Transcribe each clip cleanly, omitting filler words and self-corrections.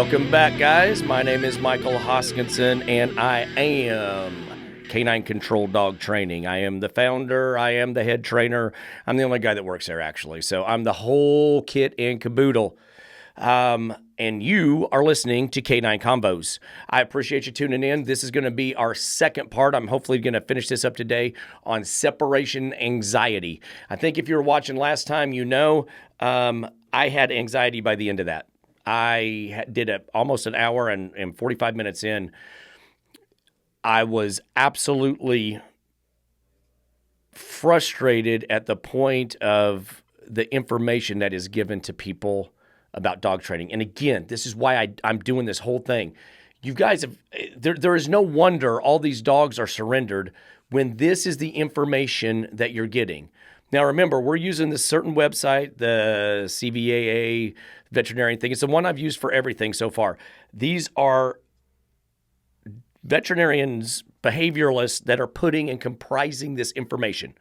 Welcome back, guys. My name is Michael Hoskinson, and I am K9 Controlled Dog Training. I am the founder. I am the head trainer. I'm the only guy that works there, actually. So I'm the whole kit and caboodle. And you are listening to K9 Convos. I appreciate you tuning in. This is going to be our second part. I'm hopefully going to finish this up today on separation anxiety. I think if you were watching last time, you know I had anxiety by the end of that. I did almost an hour and 45 minutes in. I was absolutely frustrated at the point of the information that is given to people about dog training. And again, this is why I'm doing this whole thing. You guys have, there is no wonder all these dogs are surrendered when this is the information that you're getting. Now, remember, we're using this certain website, the CVAA veterinarian thing. It's the one I've used for everything so far. These are veterinarians, behaviorists that are putting and comprising this information.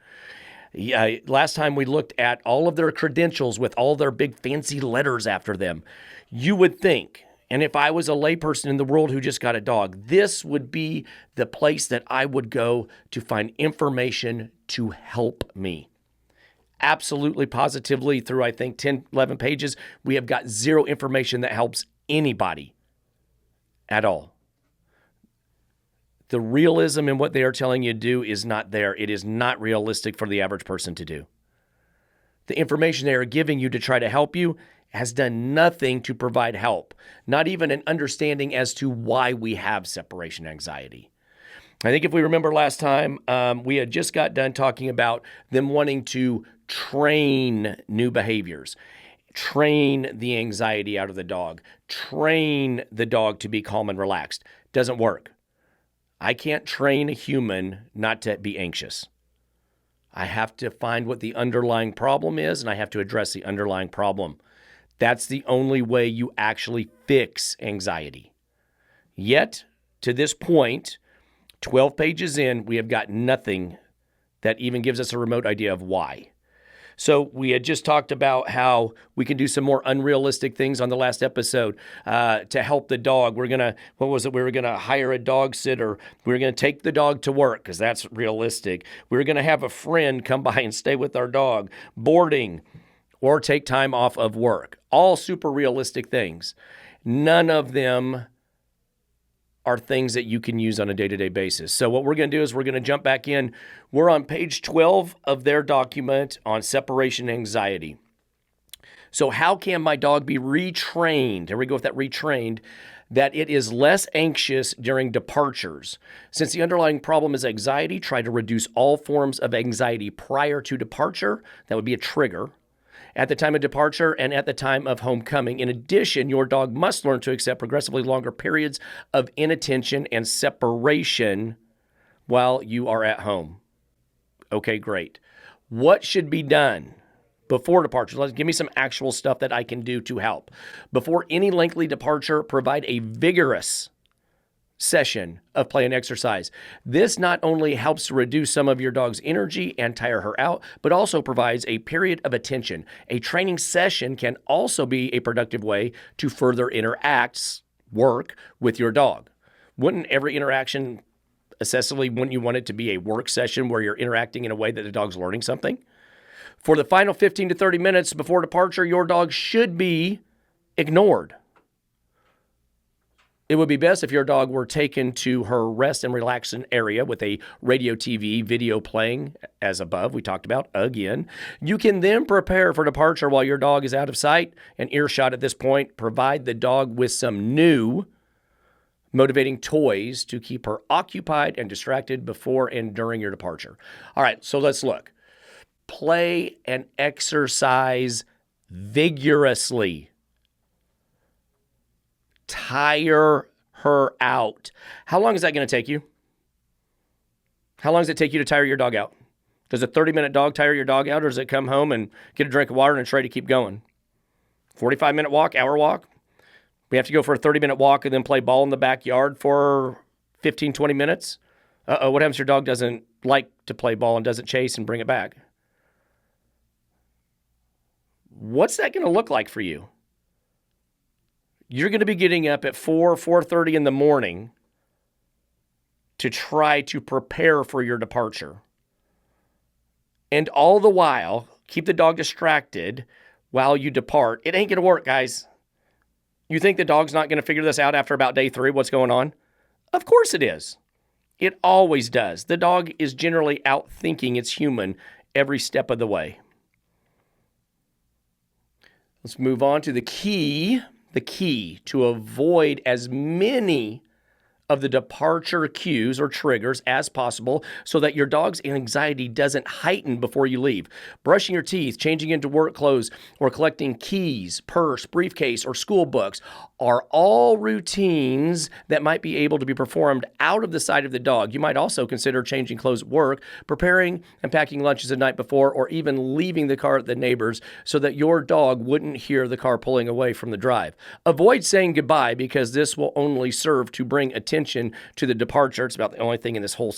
Last time we looked at all of their credentials with all their big fancy letters after them. You would think, and if I was a layperson in the world who just got a dog, this would be the place that I would go to find information to help me. Absolutely, positively, through I think 10, 11 pages, we have got zero information that helps anybody at all. The realism in what they are telling you to do is not there. It is not realistic for the average person to do. The information they are giving you to try to help you has done nothing to provide help, not even an understanding as to why we have separation anxiety. I think if we remember last time, we had just got done talking about them wanting to train new behaviors, train the anxiety out of the dog, train the dog to be calm and relaxed. Doesn't work. I can't train a human not to be anxious. I have to find what the underlying problem is, and I have to address the underlying problem. That's the only way you actually fix anxiety. Yet, to this point, 12 pages in, we have got nothing that even gives us a remote idea of why. So we had just talked about how we can do some more unrealistic things on the last episode to help the dog. We were going to hire a dog sitter. We were going to take the dog to work because that's realistic. We were going to have a friend come by and stay with our dog, boarding, or take time off of work. All super realistic things. None of them are things that you can use on a day-to-day basis. So what we're going to do is we're going to jump back in. We're on page 12 of their document on separation anxiety. So how can my dog be retrained? Here we go with that retrained, that it is less anxious during departures. Since the underlying problem is anxiety, try to reduce all forms of anxiety prior to departure. That would be a trigger. At the time of departure and at the time of homecoming. In addition, your dog must learn to accept progressively longer periods of inattention and separation while you are at home. Okay, great. What should be done before departure? Give me some actual stuff that I can do to help. Before any lengthy departure, provide a vigorous session of play and exercise. This not only helps to reduce some of your dog's energy and tire her out, but also provides a period of attention. A training session can also be a productive way to further work with your dog. Wouldn't every interaction, wouldn't you want it to be a work session where you're interacting in a way that the dog's learning something? For the final 15 to 30 minutes before departure, your dog should be ignored. It would be best if your dog were taken to her rest and relaxing area with a radio, TV, video playing, as above, we talked about again. You can then prepare for departure while your dog is out of sight and earshot at this point. Provide the dog with some new motivating toys to keep her occupied and distracted before and during your departure. All right, so let's look. Play and exercise vigorously. Tire her out. How long is that going to take you? How long does it take you to tire your dog out? Does a 30-minute dog tire your dog out, or does it come home and get a drink of water and try to keep going? 45-minute walk, hour walk? We have to go for a 30-minute walk and then play ball in the backyard for 15, 20 minutes? What happens if your dog doesn't like to play ball and doesn't chase and bring it back? What's that going to look like for you? You're going to be getting up at 4:30 in the morning to try to prepare for your departure. And all the while, keep the dog distracted while you depart. It ain't going to work, guys. You think the dog's not going to figure this out after about day 3, what's going on? Of course it is. It always does. The dog is generally out thinking it's human every step of the way. Let's move on to the key to avoid as many of the departure cues or triggers as possible so that your dog's anxiety doesn't heighten before you leave. Brushing your teeth, changing into work clothes, or collecting keys, purse, briefcase, or school books are all routines that might be able to be performed out of the sight of the dog. You might also consider changing clothes at work, preparing and packing lunches the night before, or even leaving the car at the neighbor's so that your dog wouldn't hear the car pulling away from the drive. Avoid saying goodbye because this will only serve to bring attention to the departure. It's about the only thing in this whole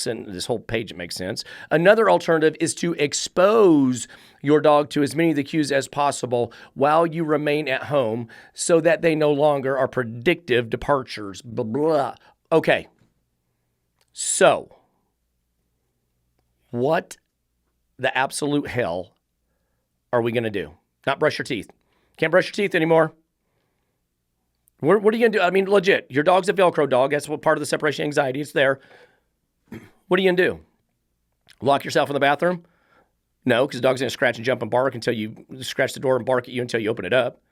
page that makes sense. Another alternative is to expose your dog to as many of the cues as possible while you remain at home so that they no longer are predictive departures. Blah, blah. Okay. So, what the absolute hell are we going to do? Not brush your teeth. Can't brush your teeth anymore. What are you going to do? I mean, legit, your dog's a Velcro dog. That's what part of the separation anxiety. It's there. What are you going to do? Lock yourself in the bathroom? No, because the dog's going to scratch and jump and bark until you scratch the door and bark at you until you open it up.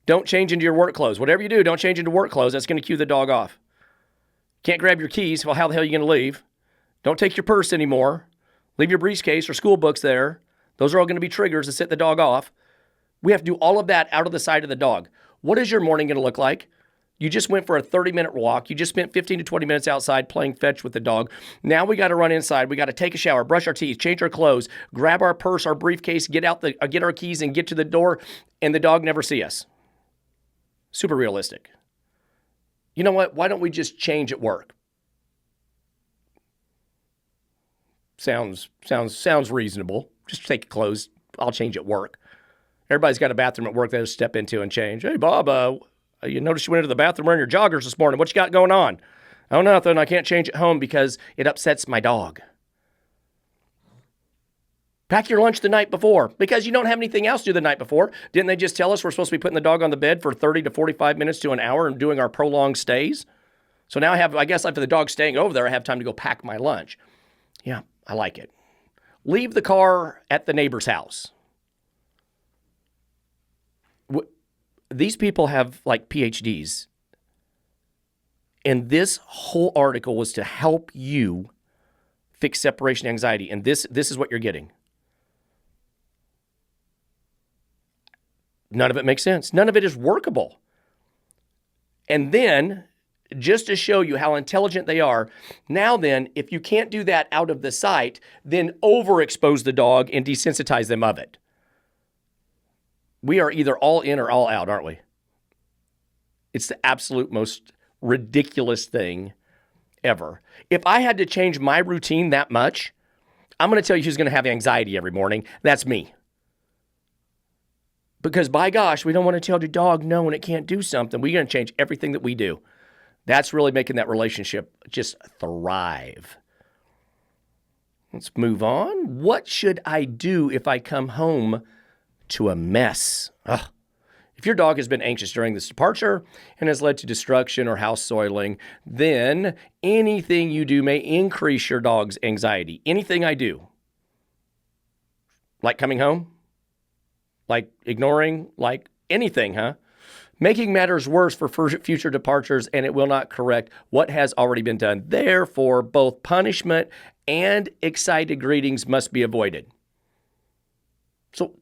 Don't change into your work clothes. Whatever you do, don't change into work clothes. That's going to cue the dog off. Can't grab your keys. Well, how the hell are you going to leave? Don't take your purse anymore. Leave your briefcase or school books there. Those are all going to be triggers to set the dog off. We have to do all of that out of the sight of the dog. What is your morning going to look like? You just went for a 30-minute walk. You just spent 15 to 20 minutes outside playing fetch with the dog. Now we got to run inside. We got to take a shower, brush our teeth, change our clothes, grab our purse, our briefcase, get our keys and get to the door, and the dog never see us. Super realistic. You know what? Why don't we just change at work? Sounds reasonable. Just take your clothes. I'll change at work. Everybody's got a bathroom at work they just step into and change. Hey, Bob, you noticed you went into the bathroom wearing your joggers this morning. What you got going on? Oh, nothing. I can't change at home because it upsets my dog. Pack your lunch the night before because you don't have anything else to do the night before. Didn't they just tell us we're supposed to be putting the dog on the bed for 30 to 45 minutes to an hour and doing our prolonged stays? So now I guess after the dog staying over there, I have time to go pack my lunch. Yeah, I like it. Leave the car at the neighbor's house. These people have like PhDs. And this whole article was to help you fix separation anxiety. And this is what you're getting. None of it makes sense. None of it is workable. And then, just to show you how intelligent they are, now then, if you can't do that out of the sight, then overexpose the dog and desensitize them of it. We are either all in or all out, aren't we? It's the absolute most ridiculous thing ever. If I had to change my routine that much, I'm going to tell you who's going to have anxiety every morning. That's me. Because by gosh, we don't want to tell the dog no when it can't do something. We're going to change everything that we do. That's really making that relationship just thrive. Let's move on. What should I do if I come home to a mess? Ugh. If your dog has been anxious during this departure and has led to destruction or house soiling, then anything you do may increase your dog's anxiety. Anything I do. Like coming home? Like ignoring? Like anything, huh? Making matters worse for future departures, and it will not correct what has already been done. Therefore, both punishment and excited greetings must be avoided. So,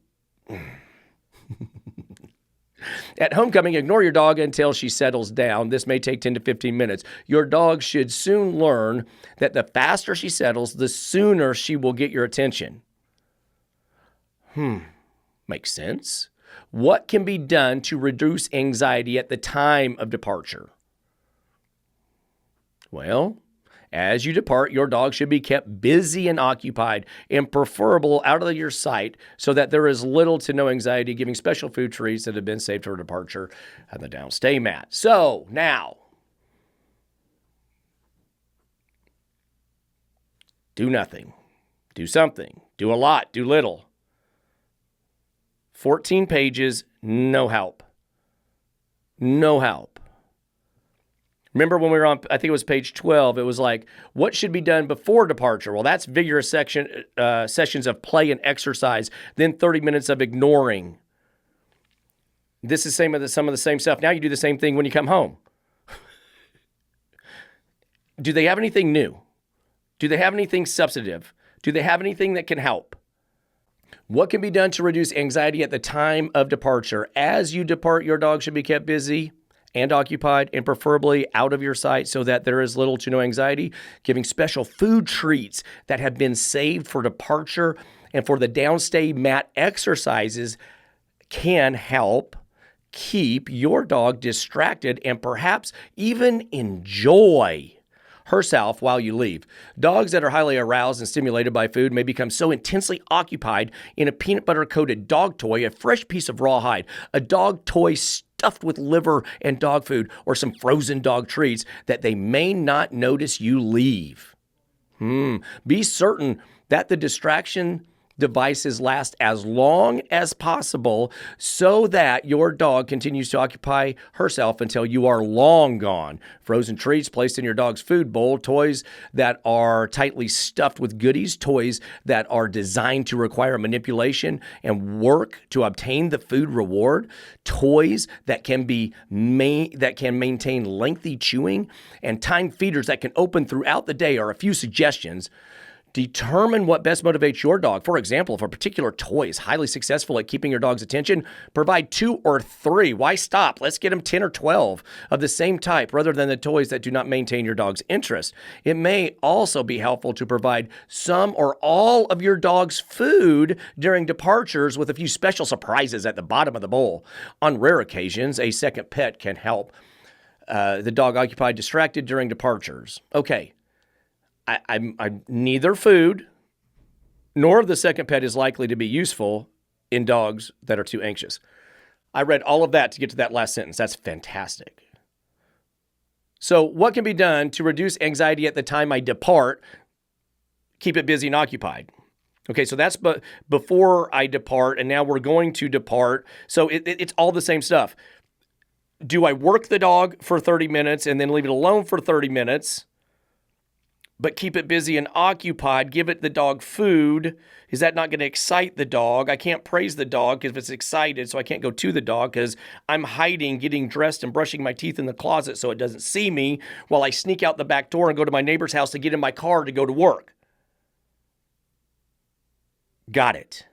at homecoming, ignore your dog until she settles down. This may take 10 to 15 minutes. Your dog should soon learn that the faster she settles, the sooner she will get your attention. Makes sense. What can be done to reduce anxiety at the time of departure? Well, As you depart, your dog should be kept busy and occupied and preferable out of your sight so that there is little to no anxiety, giving special food treats that have been saved for departure on the downstay mat. So now, do nothing, do something, do a lot, do little. 14 pages, no help. No help. Remember when we were on, I think it was page 12, it was like, what should be done before departure? Well, that's vigorous sessions of play and exercise, then 30 minutes of ignoring. This is some of the same stuff. Now you do the same thing when you come home. Do they have anything new? Do they have anything substantive? Do they have anything that can help? What can be done to reduce anxiety at the time of departure? As you depart, your dog should be kept busy and occupied and preferably out of your sight so that there is little to no anxiety, giving special food treats that have been saved for departure and for the downstay mat exercises can help keep your dog distracted and perhaps even enjoy herself while you leave. Dogs that are highly aroused and stimulated by food may become so intensely occupied in a peanut butter coated dog toy, a fresh piece of rawhide, a dog toy stuffed with liver and dog food, or some frozen dog treats that they may not notice you leave. Be certain that the distraction devices last as long as possible so that your dog continues to occupy herself until you are long gone. Frozen treats placed in your dog's food bowl, toys that are tightly stuffed with goodies, toys that are designed to require manipulation and work to obtain the food reward, toys that can maintain lengthy chewing, and timed feeders that can open throughout the day are a few suggestions. Determine what best motivates your dog. For example, if a particular toy is highly successful at keeping your dog's attention, provide 2 or 3. Why stop? Let's get them 10 or 12 of the same type rather than the toys that do not maintain your dog's interest. It may also be helpful to provide some or all of your dog's food during departures with a few special surprises at the bottom of the bowl. On rare occasions, a second pet can help the dog occupied distracted during departures. Okay. I'm neither food nor the second pet is likely to be useful in dogs that are too anxious. I read all of that to get to that last sentence. That's fantastic. So what can be done to reduce anxiety at the time I depart? Keep it busy and occupied. Okay, so that's before I depart, and now we're going to depart. So it's all the same stuff. Do I work the dog for 30 minutes and then leave it alone for 30 minutes? But keep it busy and occupied, give it the dog food. Is that not going to excite the dog? I can't praise the dog if it's excited, so I can't go to the dog because I'm hiding, getting dressed and brushing my teeth in the closet so it doesn't see me while I sneak out the back door and go to my neighbor's house to get in my car to go to work. Got it.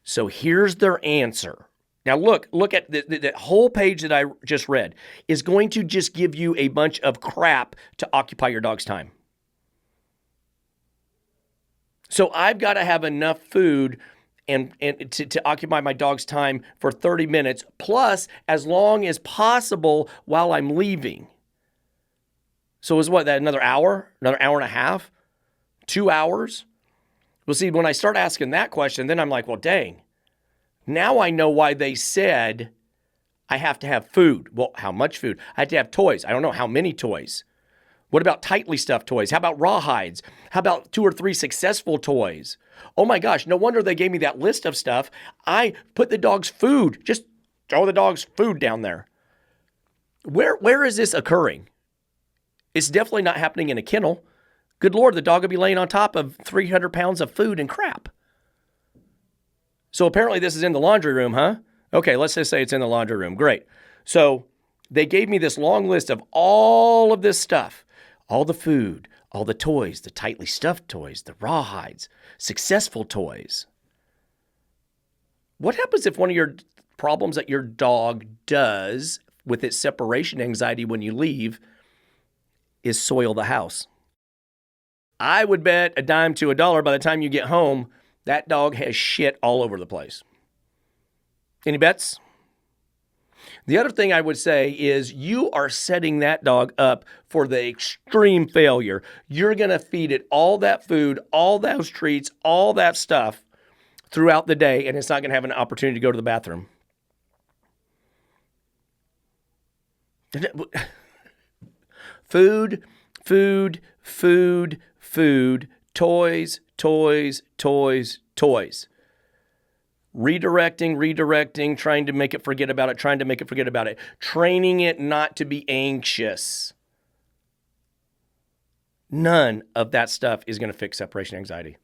So here's their answer. Now look at the whole page that I just read is going to just give you a bunch of crap to occupy your dog's time. So I've got to have enough food and to occupy my dog's time for 30 minutes, plus as long as possible while I'm leaving. So is what, that another hour and a half, 2 hours? Well, see, when I start asking that question, then I'm like, well, dang. Now I know why they said I have to have food. Well, how much food? I have to have toys. I don't know how many toys. What about tightly stuffed toys? How about rawhides? How about 2 or 3 successful toys? Oh my gosh, no wonder they gave me that list of stuff. I put the dog's food, just throw the dog's food down there. Where is this occurring? It's definitely not happening in a kennel. Good Lord, the dog will be laying on top of 300 pounds of food and crap. So apparently this is in the laundry room, huh? Okay, let's just say it's in the laundry room. Great. So they gave me this long list of all of this stuff. All the food, all the toys, the tightly stuffed toys, the rawhides, successful toys. What happens if one of your problems that your dog does with its separation anxiety when you leave is soil the house? I would bet a dime to a dollar by the time you get home, that dog has shit all over the place. Any bets? The other thing I would say is you are setting that dog up for the extreme failure. You're going to feed it all that food, all those treats, all that stuff throughout the day, and it's not going to have an opportunity to go to the bathroom. Food, food, food, food, toys, toys, toys, toys. Redirecting, trying to make it forget about it, training it not to be anxious. None of that stuff is going to fix separation anxiety.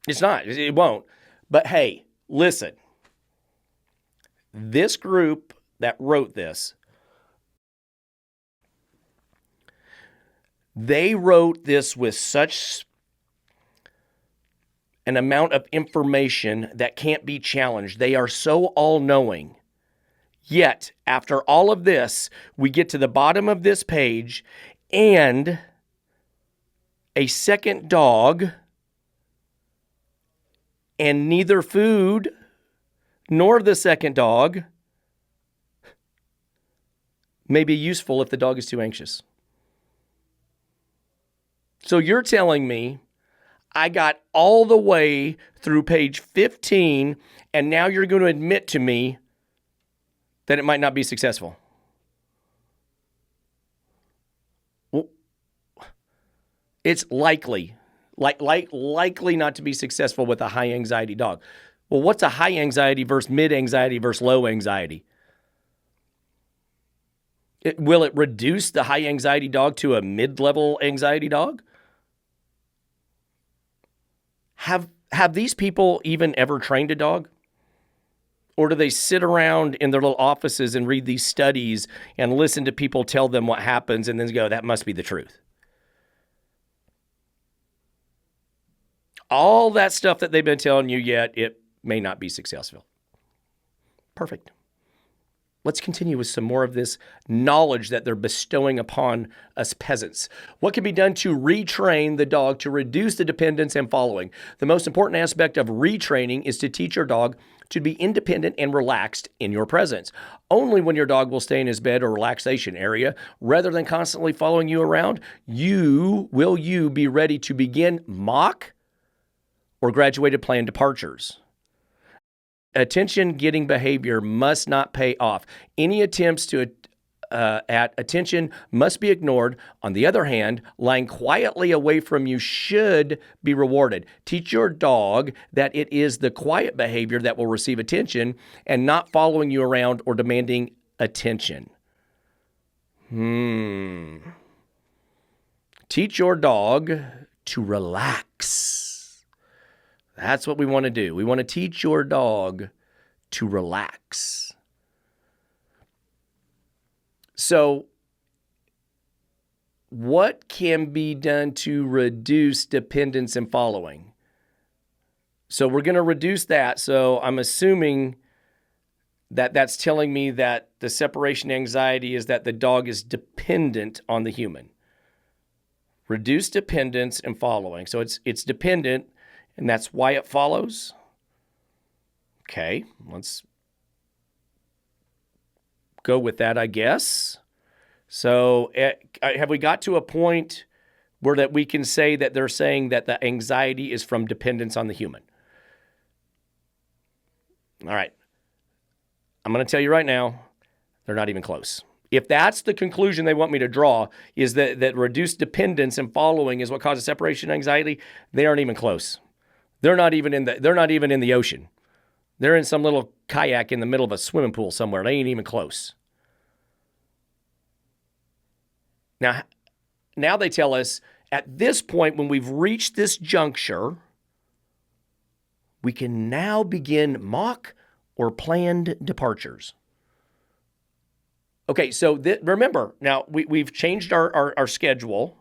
It's not. It won't. But hey, listen. This group that wrote this, they wrote this with such an amount of information that can't be challenged. They are so all-knowing. Yet, after all of this, we get to the bottom of this page, and a second dog, and neither food nor the second dog may be useful if the dog is too anxious. So you're telling me I got all the way through page 15, and now you're going to admit to me that it might not be successful. Well, it's likely not to be successful with a high anxiety dog. Well, what's a high anxiety versus mid anxiety versus low anxiety? Will it reduce the high anxiety dog to a mid-level anxiety dog? Have these people even ever trained a dog? Or do they sit around in their little offices and read these studies and listen to people tell them what happens and then go, that must be the truth? All that stuff that they've been telling you, yet it may not be successful. Perfect. Let's continue with some more of this knowledge that they're bestowing upon us peasants. What can be done to retrain the dog to reduce the dependence and following? The most important aspect of retraining is to teach your dog to be independent and relaxed in your presence. Only when your dog will stay in his bed or relaxation area, rather than constantly following you around, will you be ready to begin mock or graduated plan departures. Attention-getting behavior must not pay off. Any attempts at attention must be ignored. On the other hand, lying quietly away from you should be rewarded. Teach your dog that it is the quiet behavior that will receive attention and not following you around or demanding attention. Teach your dog to relax. That's what we want to do. We want to teach your dog to relax. So, what can be done to reduce dependence and following? So, we're going to reduce that. So, I'm assuming that that's telling me that the separation anxiety is that the dog is dependent on the human. Reduce dependence and following. So, it's dependent. And that's why it follows. Okay, let's go with that, I guess. So have we got to a point where that we can say that they're saying that the anxiety is from dependence on the human? All right. I'm going to tell you right now, they're not even close. If that's the conclusion they want me to draw, is that reduced dependence and following is what causes separation anxiety, they aren't even close. They're not even in the ocean. They're in some little kayak in the middle of a swimming pool somewhere. They ain't even close. Now they tell us at this point, when we've reached this juncture, we can now begin mock or planned departures. Okay, so remember, now we've changed our schedule.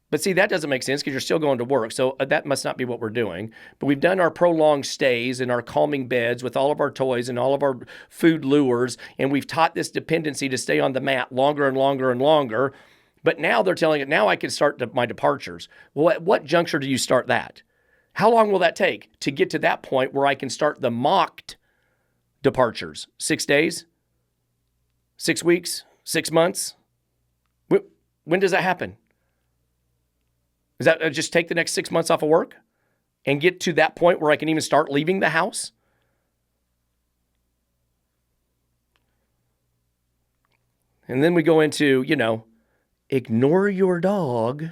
But see, that doesn't make sense because you're still going to work. So that must not be what we're doing. But we've done our prolonged stays and our calming beds with all of our toys and all of our food lures. And we've taught this dependency to stay on the mat longer and longer and longer. But now they're telling it, now I can start my departures. Well, at what juncture do you start that? How long will that take to get to that point where I can start the mocked departures? 6 days? 6 weeks? 6 months? When does that happen? Is that just take the next 6 months off of work and get to that point where I can even start leaving the house? And then we go into, ignore your dog.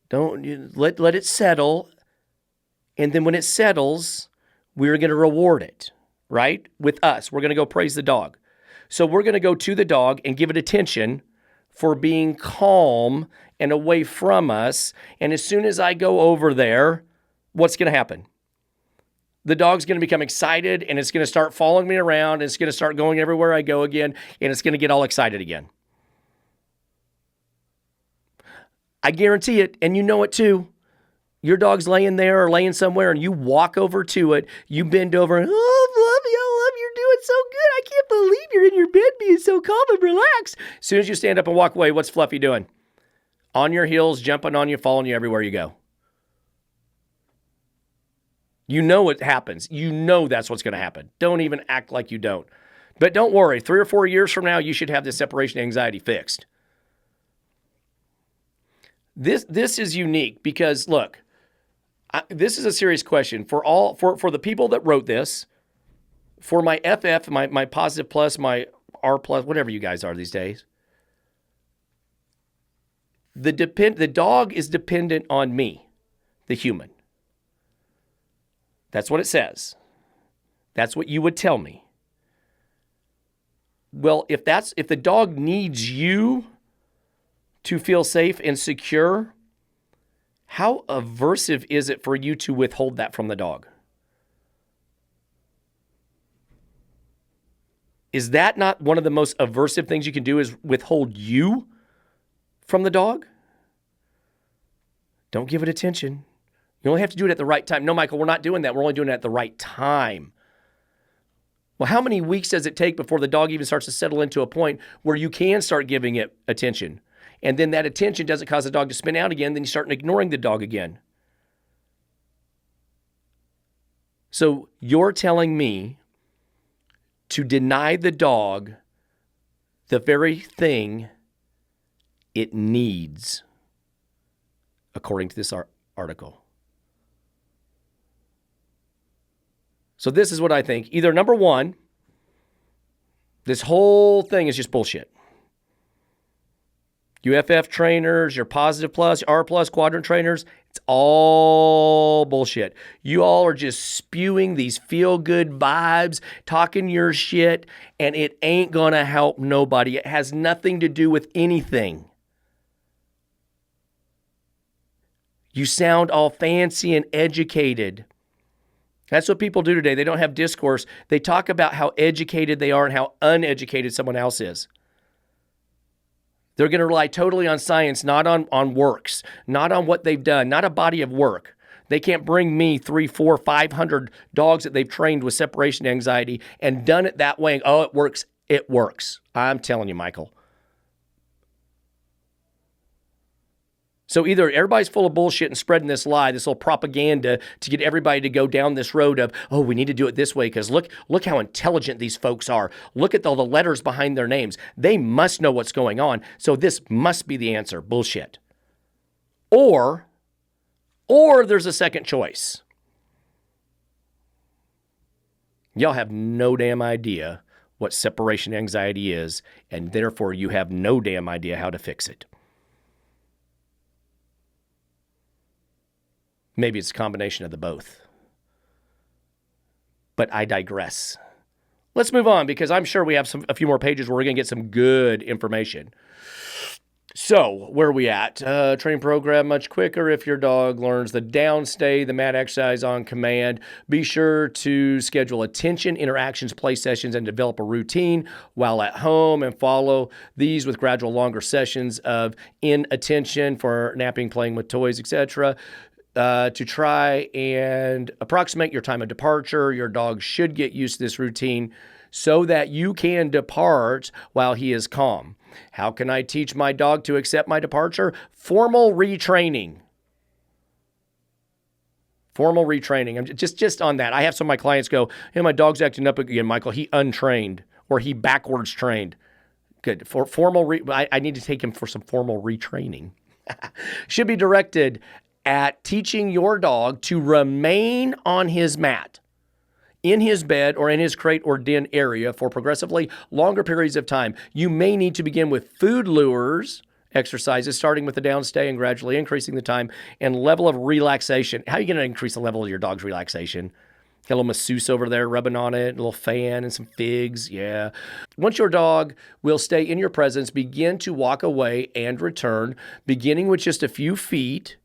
Don't let it settle. And then when it settles, we're going to reward it, right? With us, we're going to go praise the dog. So we're going to go to the dog and give it attention for being calm and away from us. And as soon as I go over there, what's going to happen? The dog's going to become excited and it's going to start following me around. And it's going to start going everywhere I go again. And it's going to get all excited again. I guarantee it. And you know it too. Your dog's laying there or laying somewhere and you walk over to it. You bend over and, oh, Fluffy, I love you're doing so good. I can't believe you're in your bed being so calm and relaxed. As soon as you stand up and walk away, what's Fluffy doing? On your heels, jumping on you, following you everywhere you go. You know what happens. You know that's what's going to happen. Don't even act like you don't. But don't worry. 3 or 4 years from now, you should have this separation anxiety fixed. This is unique because, look, this is a serious question for the people that wrote this, for my FF, my positive plus, my R plus, whatever you guys are these days. The dog is dependent on me, the human. That's what it says. That's what you would tell me. Well, if the dog needs you to feel safe and secure, how aversive is it for you to withhold that from the dog? Is that not one of the most aversive things you can do, is withhold you from the dog? Don't give it attention. You only have to do it at the right time. No, Michael, we're not doing that. We're only doing it at the right time. Well, how many weeks does it take before the dog even starts to settle into a point where you can start giving it attention? And then that attention doesn't cause the dog to spin out again. Then you start ignoring the dog again. So you're telling me to deny the dog the very thing it needs, according to this article. So this is what I think. Either number one, this whole thing is just bullshit. UFF trainers, your positive plus, R plus, quadrant trainers, it's all bullshit. You all are just spewing these feel-good vibes, talking your shit, and it ain't gonna help nobody. It has nothing to do with anything. You sound all fancy and educated. That's what people do today. They don't have discourse. They talk about how educated they are and how uneducated someone else is. They're going to rely totally on science, not on works, not on what they've done, not a body of work. They can't bring me 300, 400, 500 dogs that they've trained with separation anxiety and done it that way. Oh, it works. It works. I'm telling you, Michael. So either everybody's full of bullshit and spreading this lie, this little propaganda to get everybody to go down this road of, oh, we need to do it this way because look how intelligent these folks are. Look at all the letters behind their names. They must know what's going on. So this must be the answer. Bullshit. Or there's a second choice. Y'all have no damn idea what separation anxiety is, and therefore you have no damn idea how to fix it. Maybe it's a combination of the both. But I digress. Let's move on because I'm sure we have a few more pages where we're going to get some good information. So, where are we at? Training program much quicker if your dog learns the downstay, the mat exercise on command. Be sure to schedule attention, interactions, play sessions, and develop a routine while at home and follow these with gradual longer sessions of inattention for napping, playing with toys, etc. To try and approximate your time of departure. Your dog should get used to this routine so that you can depart while he is calm. How can I teach my dog to accept my departure? Formal retraining. Formal retraining. I'm just on that. I have some of my clients go, hey, my dog's acting up again, Michael. He untrained or he backwards trained. Good. For formal, I need to take him for some formal retraining. Should be directed at teaching your dog to remain on his mat, in his bed or in his crate or den area for progressively longer periods of time. You may need to begin with food lures exercises, starting with the downstay and gradually increasing the time and level of relaxation. How are you going to increase the level of your dog's relaxation? Got a little masseuse over there rubbing on it, a little fan and some figs. Yeah. Once your dog will stay in your presence, begin to walk away and return, beginning with just a few feet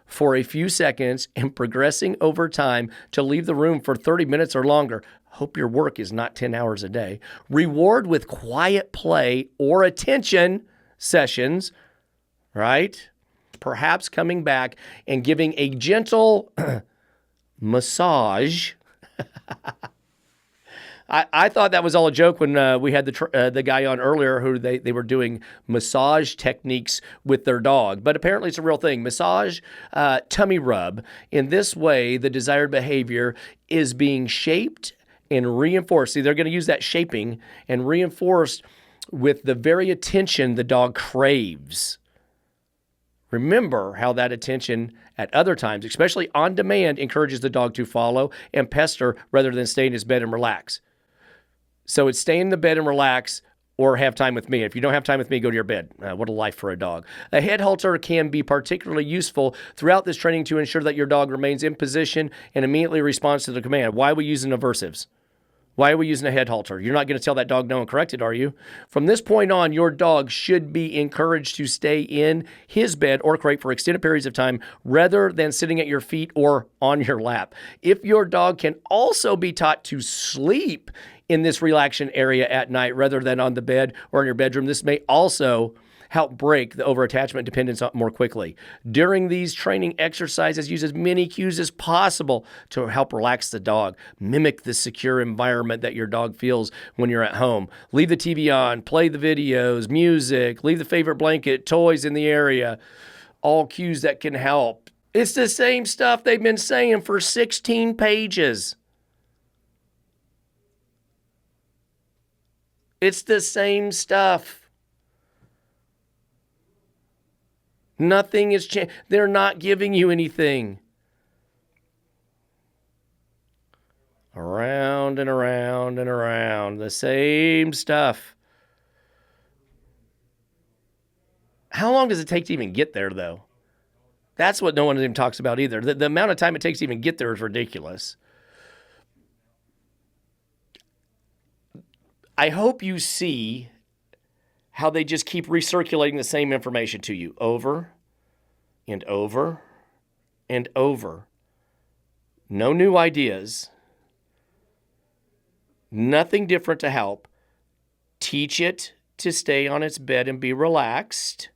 for a few seconds and progressing over time to leave the room for 30 minutes or longer. Hope your work is not 10 hours a day. Reward with quiet play or attention sessions, right? Perhaps coming back and giving a gentle massage. I thought that was all a joke when we had the guy on earlier who they were doing massage techniques with their dog. But apparently it's a real thing. Massage, tummy rub. In this way, the desired behavior is being shaped and reinforced. See, they're going to use that shaping and reinforced with the very attention the dog craves. Remember how that attention at other times, especially on demand, encourages the dog to follow and pester rather than stay in his bed and relax. So it's stay in the bed and relax or have time with me. If you don't have time with me, go to your bed. What a life for a dog. A head halter can be particularly useful throughout this training to ensure that your dog remains in position and immediately responds to the command. Why are we using aversives? Why are we using a head halter? You're not going to tell that dog no and correct it, are you? From this point on, your dog should be encouraged to stay in his bed or crate for extended periods of time rather than sitting at your feet or on your lap. If your dog can also be taught to sleep in this relaxation area at night rather than on the bed or in your bedroom, this may also help break the over-attachment dependence more quickly. During these training exercises, use as many cues as possible to help relax the dog. Mimic the secure environment that your dog feels when you're at home. Leave the TV on, play the videos, music, leave the favorite blanket, toys in the area. All cues that can help. It's the same stuff they've been saying for 16 pages. It's the same stuff. Nothing is changed. They're not giving you anything. Around and around and around. The same stuff. How long does it take to even get there, though? That's what no one even talks about either. The amount of time it takes to even get there is ridiculous. I hope you see how they just keep recirculating the same information to you over and over and over. No new ideas. Nothing different to help. Teach it to stay on its bed and be relaxed.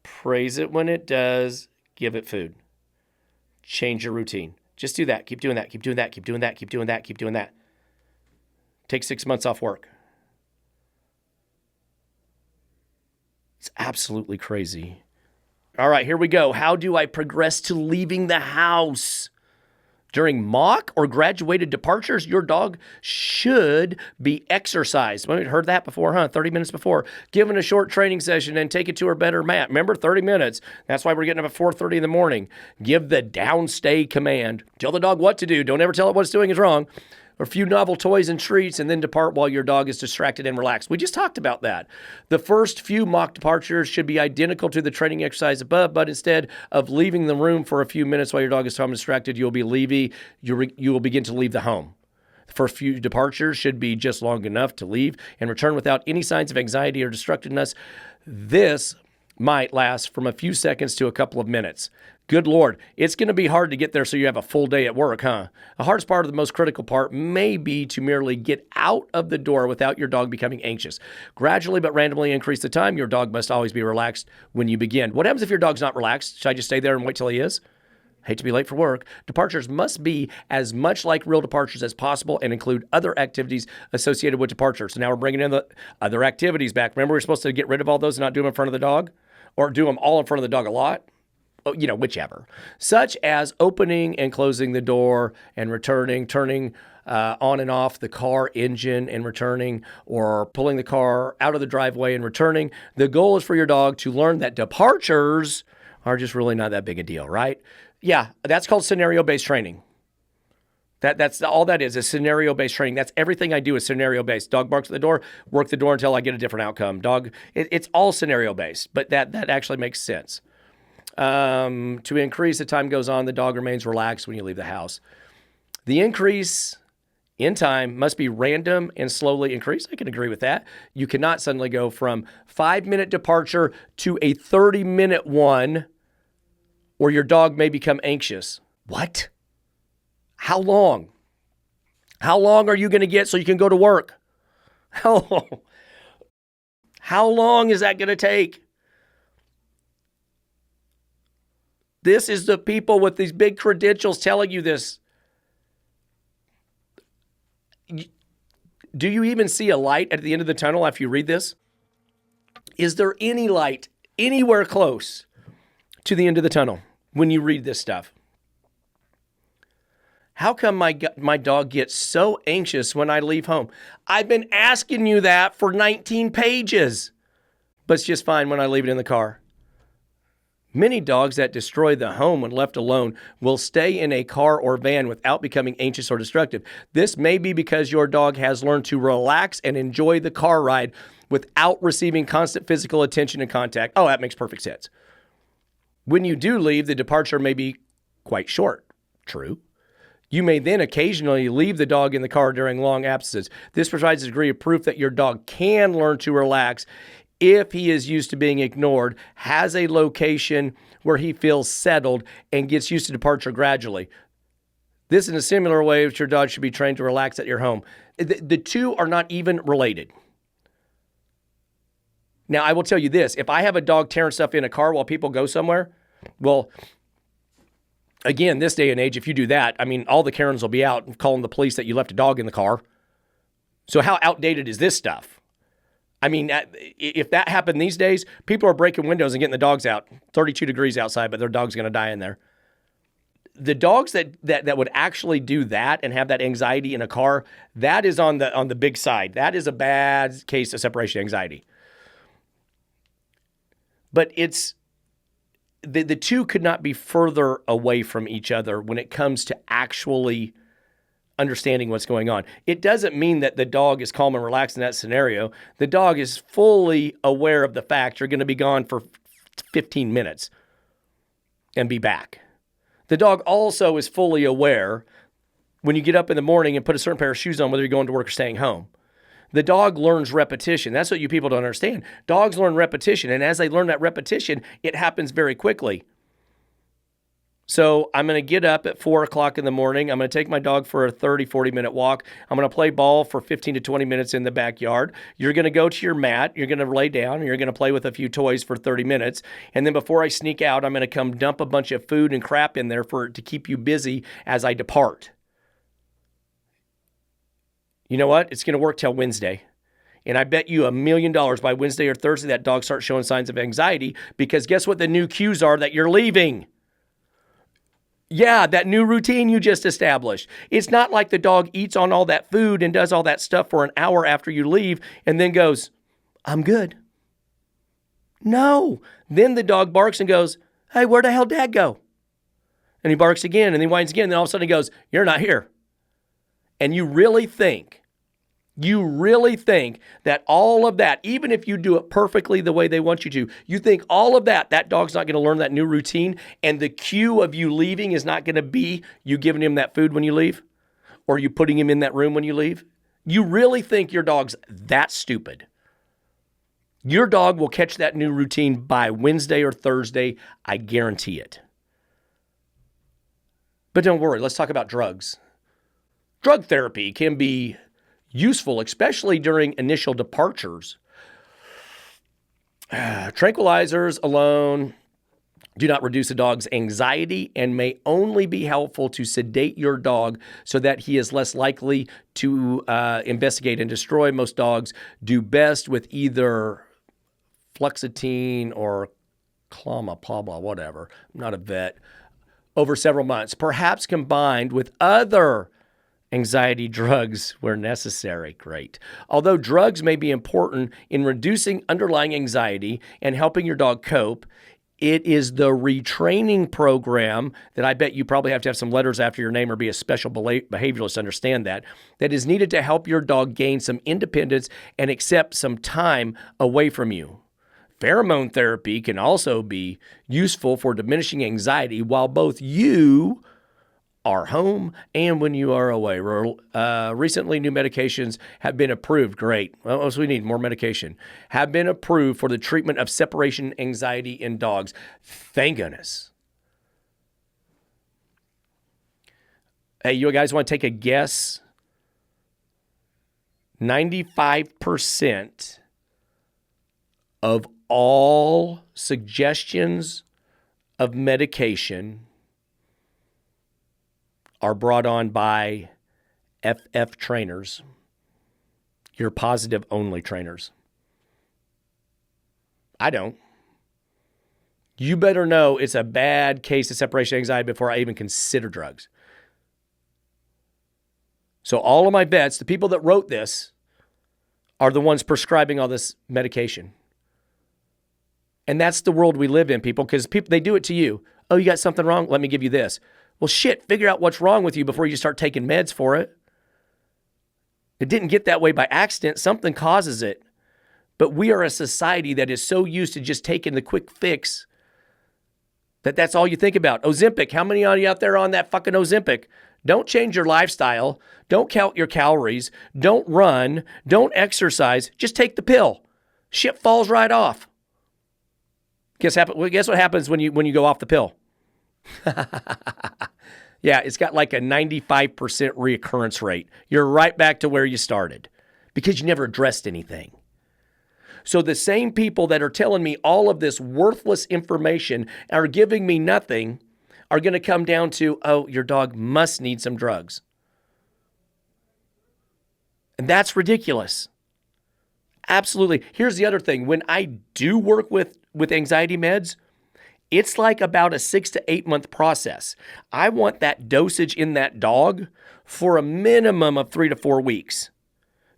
Praise it when it does. Give it food. Change your routine. Just do that. Keep doing that. Keep doing that. Keep doing that. Keep doing that. Keep doing that. Take 6 months off work. It's absolutely crazy. All right, here we go. How do I progress to leaving the house? During mock or graduated departures, your dog should be exercised. We heard that before, huh? 30 minutes before. Given a short training session and take it to her bed or mat. Remember, 30 minutes. That's why we're getting up at 4:30 in the morning. Give the downstay command. Tell the dog what to do. Don't ever tell it what it's doing is wrong. A few novel toys and treats, and then depart while your dog is distracted and relaxed. We just talked about that. The first few mock departures should be identical to the training exercise above, but instead of leaving the room for a few minutes while your dog is calm and distracted, you will begin to leave the home. The first few departures should be just long enough to leave and return without any signs of anxiety or destructiveness. This might last from a few seconds to a couple of minutes. Good Lord, it's going to be hard to get there so you have a full day at work, huh? The hardest part, of the most critical part, may be to merely get out of the door without your dog becoming anxious. Gradually but randomly increase the time. Your dog must always be relaxed when you begin. What happens if your dog's not relaxed? Should I just stay there and wait till he is? Hate to be late for work. Departures must be as much like real departures as possible and include other activities associated with departure. So now we're bringing in the other activities back. Remember, we're supposed to get rid of all those and not do them in front of the dog? Or do them all in front of the dog a lot? whichever, such as opening and closing the door and returning, turning on and off the car engine and returning, or pulling the car out of the driveway and returning. The goal is for your dog to learn that departures are just really not that big a deal, right? Yeah, that's called scenario-based training. That's all that is scenario-based training. That's everything I do is scenario-based. Dog barks at the door, work the door until I get a different outcome. It's all scenario-based, but that actually makes sense. To increase as time goes on, the dog remains relaxed when you leave the house. The increase in time must be random and slowly increase. I can agree with that. You cannot suddenly go from 5-minute departure to a 30-minute one, or your dog may become anxious. What? How long? How long are you going to get so you can go to work? How long? How long is that going to take? This is the people with these big credentials telling you this. Do you even see a light at the end of the tunnel after you read this? Is there any light anywhere close to the end of the tunnel when you read this stuff? How come my dog gets so anxious when I leave home? I've been asking you that for 19 pages, but it's just fine when I leave it in the car. Many dogs that destroy the home when left alone will stay in a car or van without becoming anxious or destructive. This may be because your dog has learned to relax and enjoy the car ride without receiving constant physical attention and contact. Oh, that makes perfect sense. When you do leave, the departure may be quite short. True. You may then occasionally leave the dog in the car during long absences. This provides a degree of proof that your dog can learn to relax if he is used to being ignored, has a location where he feels settled, and gets used to departure gradually. This in a similar way that your dog should be trained to relax at your home. The two are not even related. Now, I will tell you this. If I have a dog tearing stuff in a car while people go somewhere, well, again, this day and age, if you do that, I mean, all the Karens will be out calling the police that you left a dog in the car. So how outdated is this stuff? I mean, if that happened these days, people are breaking windows and getting the dogs out. 32 degrees outside, but their dog's going to die in there. The dogs that would actually do that and have that anxiety in a car, that is on the big side. That is a bad case of separation anxiety. But it's the two could not be further away from each other when it comes to actually understanding what's going on. It doesn't mean that the dog is calm and relaxed in that scenario. The dog is fully aware of the fact you're going to be gone for 15 minutes and be back. The dog also is fully aware when you get up in the morning and put a certain pair of shoes on, whether you're going to work or staying home. The dog learns repetition. That's what you people don't understand. Dogs learn repetition, and as they learn that repetition, it happens very quickly. So I'm going to get up at 4 o'clock in the morning. I'm going to take my dog for a 30, 40-minute walk. I'm going to play ball for 15 to 20 minutes in the backyard. You're going to go to your mat. You're going to lay down, and you're going to play with a few toys for 30 minutes. And then before I sneak out, I'm going to come dump a bunch of food and crap in there to keep you busy as I depart. You know what? It's going to work till Wednesday. And I bet you $1 million by Wednesday or Thursday that dog starts showing signs of anxiety, because guess what the new cues are that you're leaving? Yeah, that new routine you just established. It's not like the dog eats on all that food and does all that stuff for an hour after you leave and then goes, I'm good. No. Then the dog barks and goes, hey, where'd the hell Dad go? And he barks again and he whines again. And then all of a sudden he goes, you're not here. And you really think that all of that, even if you do it perfectly the way they want you to, you think all of that dog's not going to learn that new routine, and the cue of you leaving is not going to be you giving him that food when you leave, or you putting him in that room when you leave? You really think your dog's that stupid? Your dog will catch that new routine by Wednesday or Thursday. I guarantee it. But don't worry, let's talk about drugs. Drug therapy can be useful, especially during initial departures. Tranquilizers alone do not reduce a dog's anxiety and may only be helpful to sedate your dog so that he is less likely to investigate and destroy. Most dogs do best with either fluoxetine or blah, blah, whatever. I'm not a vet. Over several months, perhaps combined with other anxiety drugs where necessary. Great. Although drugs may be important in reducing underlying anxiety and helping your dog cope, it is the retraining program that I bet you probably have to have some letters after your name or be a special behaviorist to understand that is needed to help your dog gain some independence and accept some time away from you. Pheromone therapy can also be useful for diminishing anxiety while both you are home and when you are away. Recently, new medications have been approved. Great. Well, so we need more medication. Have been approved for the treatment of separation anxiety in dogs. Thank goodness. Hey, you guys want to take a guess? 95% of all suggestions of medication are brought on by FF trainers, your positive only trainers. I don't. You better know it's a bad case of separation anxiety before I even consider drugs. So all of my vets, the people that wrote this, are the ones prescribing all this medication. And that's the world we live in, people, because people, they do it to you. Oh, you got something wrong? Let me give you this. Well, shit, figure out what's wrong with you before you start taking meds for it. It didn't get that way by accident. Something causes it. But we are a society that is so used to just taking the quick fix that that's all you think about. Ozempic, how many of you out there on that fucking Ozempic? Don't change your lifestyle. Don't count your calories. Don't run. Don't exercise. Just take the pill. Shit falls right off. Guess what happens when you go off the pill? Yeah, it's got like a 95% reoccurrence rate. You're right back to where you started because you never addressed anything. So the same people that are telling me all of this worthless information are giving me nothing are going to come down to, oh, your dog must need some drugs. And that's ridiculous. Absolutely. Here's the other thing. When I do work with anxiety meds, it's like about a 6 to 8 month process. I want that dosage in that dog for a minimum of 3 to 4 weeks,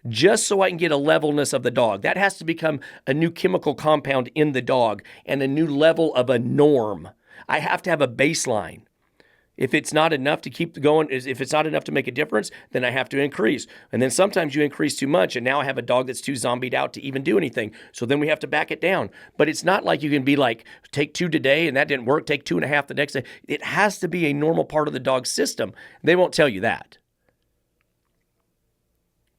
just so I can get a levelness of the dog. That has to become a new chemical compound in the dog and a new level of a norm. I have to have a baseline. If it's not enough to keep going, if it's not enough to make a difference, then I have to increase. And then sometimes you increase too much, and now I have a dog that's too zombied out to even do anything. So then we have to back it down. But it's not like you can be like, take 2 today, and that didn't work, take 2.5 the next day. It has to be a normal part of the dog's system. They won't tell you that.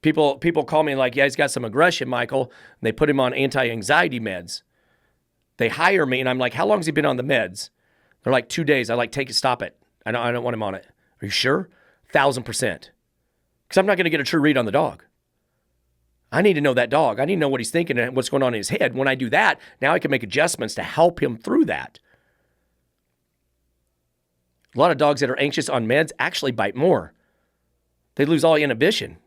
People call me like, yeah, he's got some aggression, Michael. And they put him on anti-anxiety meds. They hire me, and I'm like, how long has he been on the meds? They're like, 2 days. I like, stop it. I don't want him on it. Are you sure? 1,000%. Because I'm not going to get a true read on the dog. I need to know that dog. I need to know what he's thinking and what's going on in his head. When I do that, now I can make adjustments to help him through that. A lot of dogs that are anxious on meds actually bite more. They lose all inhibition.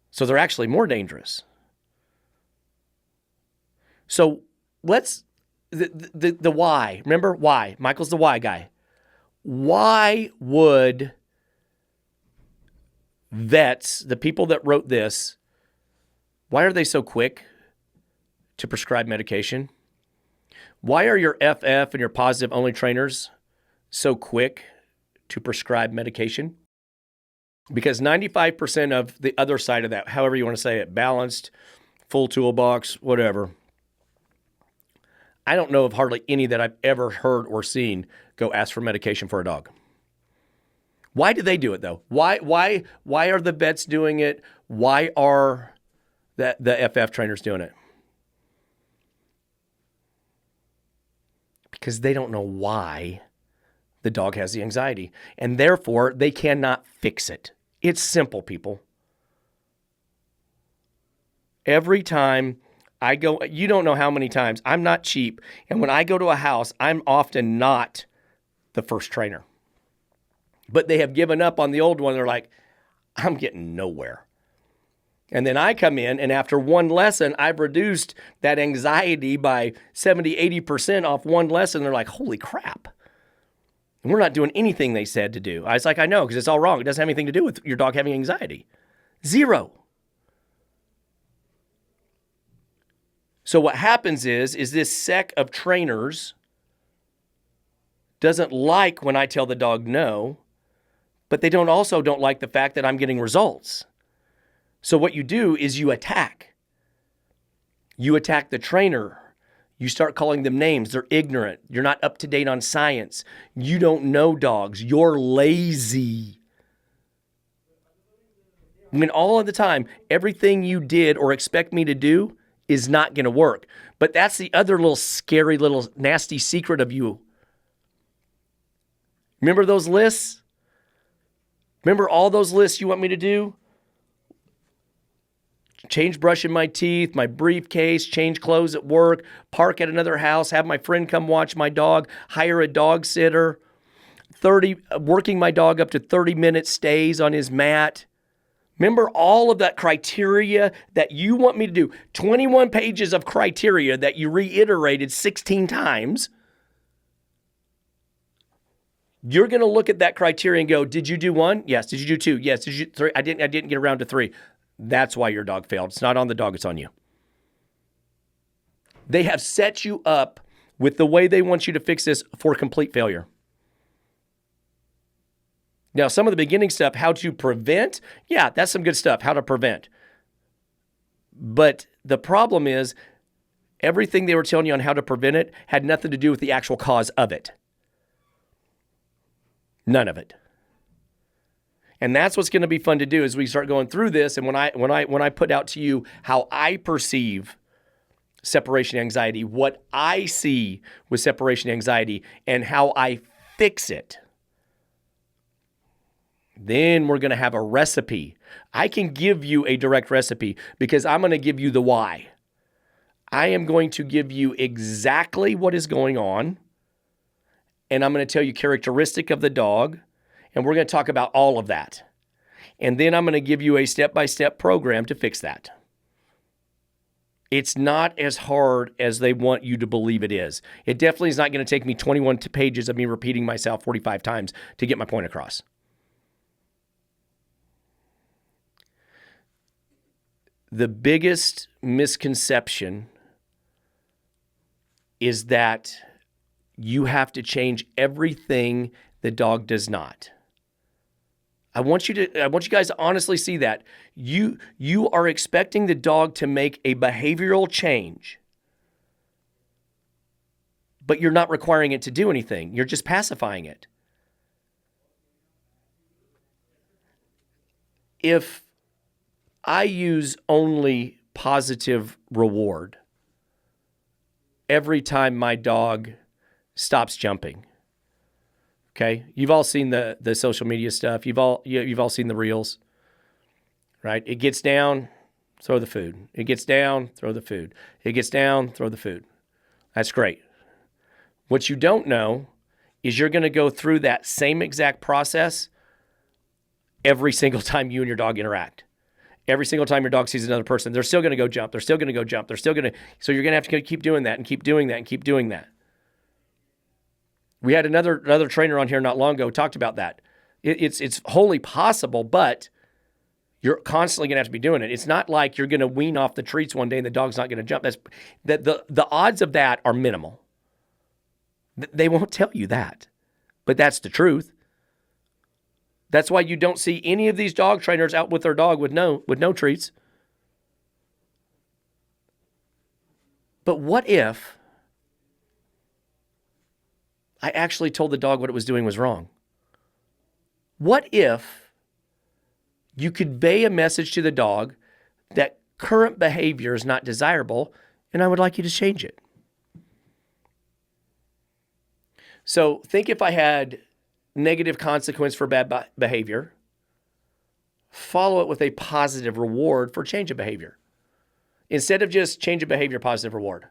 So they're actually more dangerous. So let's, the why. Remember why? Michael's the why guy. Why would vets, the people that wrote this, why are they so quick to prescribe medication? Why are your FF and your positive only trainers so quick to prescribe medication? Because 95% of the other side of that, however you want to say it, balanced, full toolbox, whatever, I don't know of hardly any that I've ever heard or seen go ask for medication for a dog. Why do they do it though? Why are the vets doing it? Why are the FF trainers doing it? Because they don't know why the dog has the anxiety, and therefore they cannot fix it. It's simple, people. Every time I go, you don't know how many times, I'm not cheap, and when I go to a house, I'm often not the first trainer. But they have given up on the old one. They're like, I'm getting nowhere. And then I come in, and after one lesson, I've reduced that anxiety by 70, 80% off one lesson. They're like, holy crap. And we're not doing anything they said to do. I was like, I know, because it's all wrong. It doesn't have anything to do with your dog having anxiety. Zero. So what happens is this sect of trainers doesn't like when I tell the dog no, but they don't like the fact that I'm getting results. So what you do is you attack. You attack the trainer. You start calling them names. They're ignorant. You're not up to date on science. You don't know dogs. You're lazy. I mean, all of the time, everything you did or expect me to do is not going to work. But that's the other little scary, little nasty secret of you. Remember those lists? Remember all those lists you want me to do? Change brushing my teeth, my briefcase, change clothes at work, park at another house, have my friend come watch my dog, hire a dog sitter, working my dog up to 30-minute stays on his mat. Remember all of that criteria that you want me to do? 21 pages of criteria that you reiterated 16 times. You're going to look at that criteria and go, did you do one? Yes. Did you do two? Yes. Did you do three? I didn't get around to three. That's why your dog failed. It's not on the dog, it's on you. They have set you up with the way they want you to fix this for complete failure. Now, some of the beginning stuff, how to prevent, yeah, that's some good stuff, how to prevent. But the problem is, everything they were telling you on how to prevent it had nothing to do with the actual cause of it. None of it. And that's what's going to be fun to do as we start going through this. And when I put out to you how I perceive separation anxiety, what I see with separation anxiety, and how I fix it, then we're going to have a recipe. I can give you a direct recipe because I'm going to give you the why. I am going to give you exactly what is going on, and I'm going to tell you characteristic of the dog. And we're going to talk about all of that. And then I'm going to give you a step-by-step program to fix that. It's not as hard as they want you to believe it is. It definitely is not going to take me 21 pages of me repeating myself 45 times to get my point across. The biggest misconception is that you have to change everything the dog does not. I want you guys to honestly see that. You are expecting the dog to make a behavioral change, but you're not requiring it to do anything. You're just pacifying it. If I use only positive reward every time my dog stops jumping, okay, you've all seen the social media stuff. You've all seen the reels, right? It gets down, throw the food. It gets down, throw the food. It gets down, throw the food. That's great. What you don't know is you're going to go through that same exact process every single time you and your dog interact. Every single time your dog sees another person, they're still going to go jump. They're still going to go jump. They're still going to. So you're going to have to keep doing that and keep doing that and keep doing that. We had another trainer on here not long ago who talked about that. It's wholly possible, but you're constantly going to have to be doing it. It's not like you're going to wean off the treats one day and the dog's not going to jump. The odds of that are minimal. They won't tell you that, but that's the truth. That's why you don't see any of these dog trainers out with their dog with no treats. But what if I actually told the dog what it was doing was wrong? What if you convey a message to the dog that current behavior is not desirable and I would like you to change it? So think if I had negative consequence for bad behavior, follow it with a positive reward for change of behavior. Instead of just change of behavior, positive reward.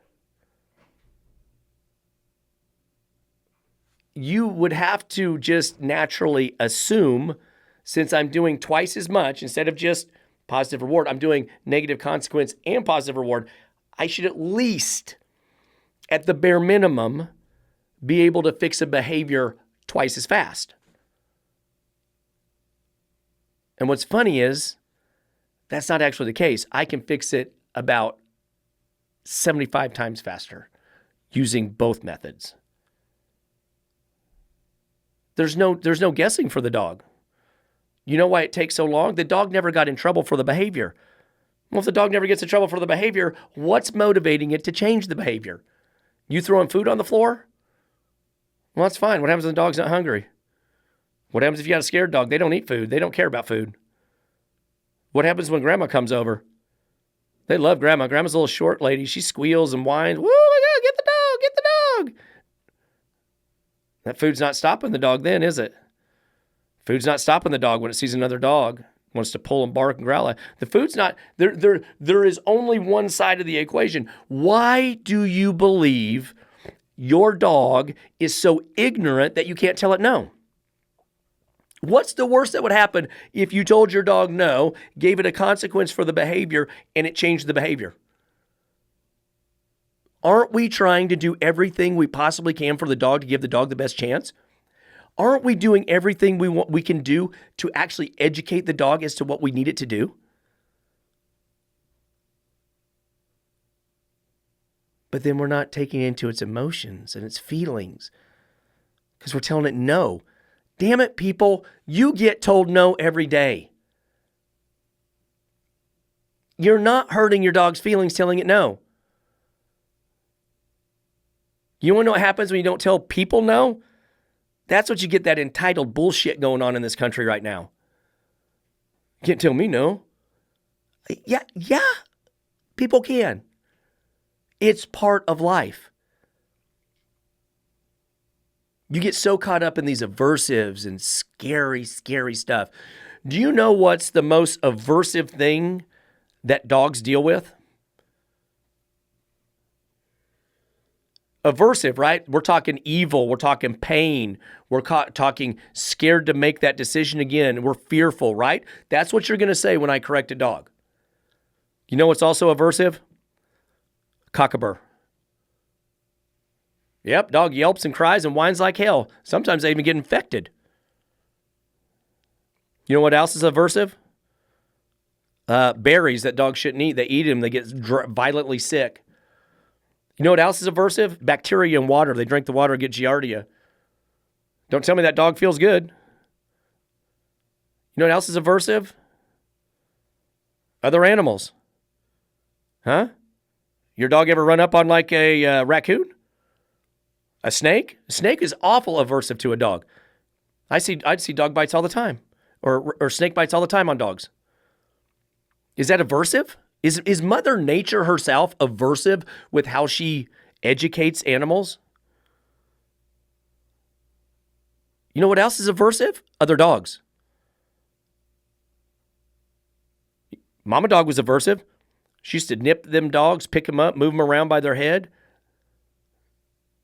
You would have to just naturally assume, since I'm doing twice as much, instead of just positive reward. I'm doing negative consequence and positive reward. I should at least, at the bare minimum, be able to fix a behavior twice as fast. And what's funny is that's not actually the case. I can fix it about 75 times faster using both methods. There's no guessing for the dog. You know why it takes so long? The dog never got in trouble for the behavior. Well, if the dog never gets in trouble for the behavior, what's motivating it to change the behavior? You throwing food on the floor? Well, that's fine. What happens when the dog's not hungry? What happens if you got a scared dog? They don't eat food. They don't care about food. What happens when grandma comes over? They love grandma. Grandma's a little short lady. She squeals and whines. Woo, my God, get the dog, get the dog. That food's not stopping the dog then, is it? Food's not stopping the dog when it sees another dog. Wants to pull and bark and growl. The food's not, there is only one side of the equation. Why do you believe your dog is so ignorant that you can't tell it no? What's the worst that would happen if you told your dog no, gave it a consequence for the behavior, and it changed the behavior? Aren't we trying to do everything we possibly can for the dog to give the dog the best chance? Aren't we doing everything we can do to actually educate the dog as to what we need it to do? But then we're not taking into its emotions and its feelings because we're telling it no. Damn it, people, you get told no every day. You're not hurting your dog's feelings telling it no. You want to know what happens when you don't tell people no? That's what you get, that entitled bullshit going on in this country right now. You can't tell me no. Yeah, people can. It's part of life. You get so caught up in these aversives and scary, scary stuff. Do you know what's the most aversive thing that dogs deal with? Aversive, right? We're talking evil. We're talking pain. We're talking scared to make that decision again. We're fearful, right? That's what you're going to say when I correct a dog. You know what's also aversive? Cockabur. Yep, dog yelps and cries and whines like hell. Sometimes they even get infected. You know what else is aversive? Berries that dogs shouldn't eat. They eat them, they get violently sick. You know what else is aversive? Bacteria in water. They drink the water and get giardia. Don't tell me that dog feels good. You know what else is aversive? Other animals. Huh? Your dog ever run up on like a raccoon? A snake? A snake is awful aversive to a dog. I'd see dog bites all the time. Or snake bites all the time on dogs. Is that aversive? Is Mother Nature herself aversive with how she educates animals? You know what else is aversive? Other dogs. Mama dog was aversive. She used to nip them dogs, pick them up, move them around by their head.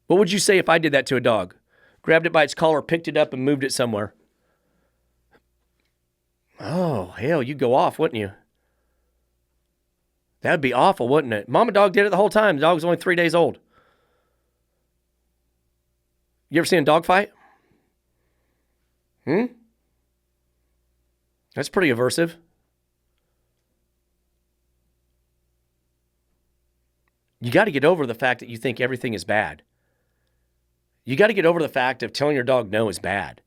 What would you say if I did that to a dog? Grabbed it by its collar, picked it up, and moved it somewhere. Oh, hell, you'd go off, wouldn't you? That'd be awful, wouldn't it? Mama dog did it the whole time. The dog was only 3 days old. You ever seen a dog fight? That's pretty aversive. You got to get over the fact that you think everything is bad. You got to get over the fact of telling your dog no is bad.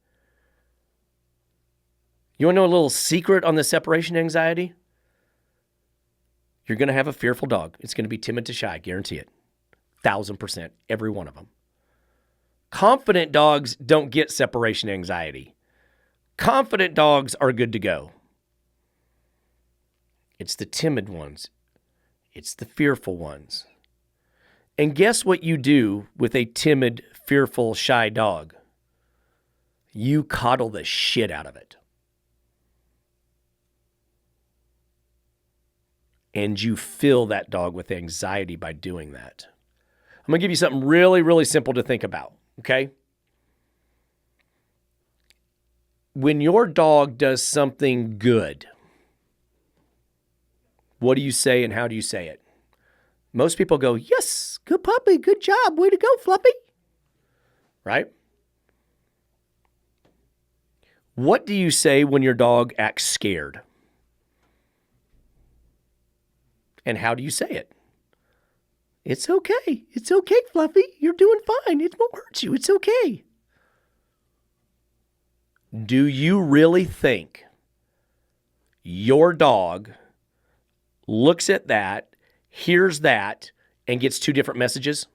You want to know a little secret on the separation anxiety? You're going to have a fearful dog. It's going to be timid to shy, guarantee it. 1,000%, every one of them. Confident dogs don't get separation anxiety. Confident dogs are good to go. It's the timid ones. It's the fearful ones. And guess what you do with a timid, fearful, shy dog? You coddle the shit out of it. And you fill that dog with anxiety by doing that. I'm going to give you something really, really simple to think about, okay? When your dog does something good, What do you say and how do you say it? Most people go, yes, good puppy, good job, way to go, Fluffy. Right? What do you say when your dog acts scared? And how do you say it? It's okay. It's okay, Fluffy. You're doing fine. It won't hurt you. It's okay. Do you really think your dog looks at that, hears that, and gets two different messages?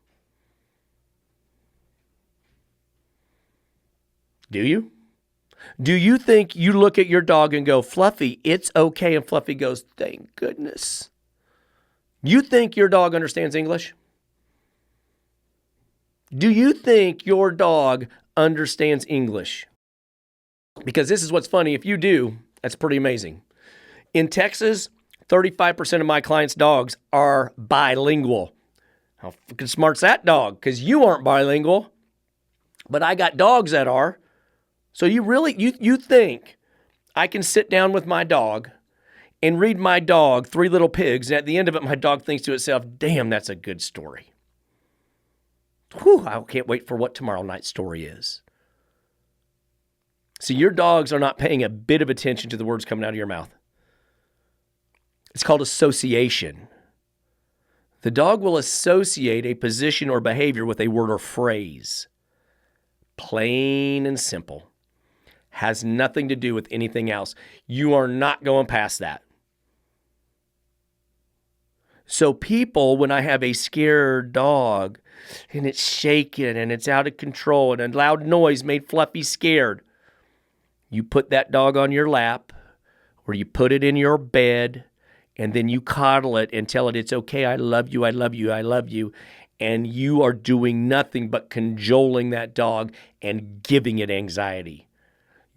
Do you? Do you think you look at your dog and go, Fluffy, it's okay, and Fluffy goes, thank goodness? You think your dog understands English? Do you think your dog understands English? Because this is what's funny. If you do, that's pretty amazing. In Texas, 35% of my clients' dogs are bilingual. How fucking smart's that dog? Because you aren't bilingual, but I got dogs that are. So you think I can sit down with my dog and read my dog Three Little Pigs, and at the end of it, my dog thinks to itself, damn, that's a good story. Whew, I can't wait for what tomorrow night's story is. See, your dogs are not paying a bit of attention to the words coming out of your mouth. It's called association. The dog will associate a position or behavior with a word or phrase. Plain and simple. Has nothing to do with anything else. You are not going past that. So people, when I have a scared dog and it's shaking and it's out of control and a loud noise made Fluffy scared, you put that dog on your lap or you put it in your bed and then you coddle it and tell it it's okay, I love you, I love you, I love you. And you are doing nothing but cajoling that dog and giving it anxiety.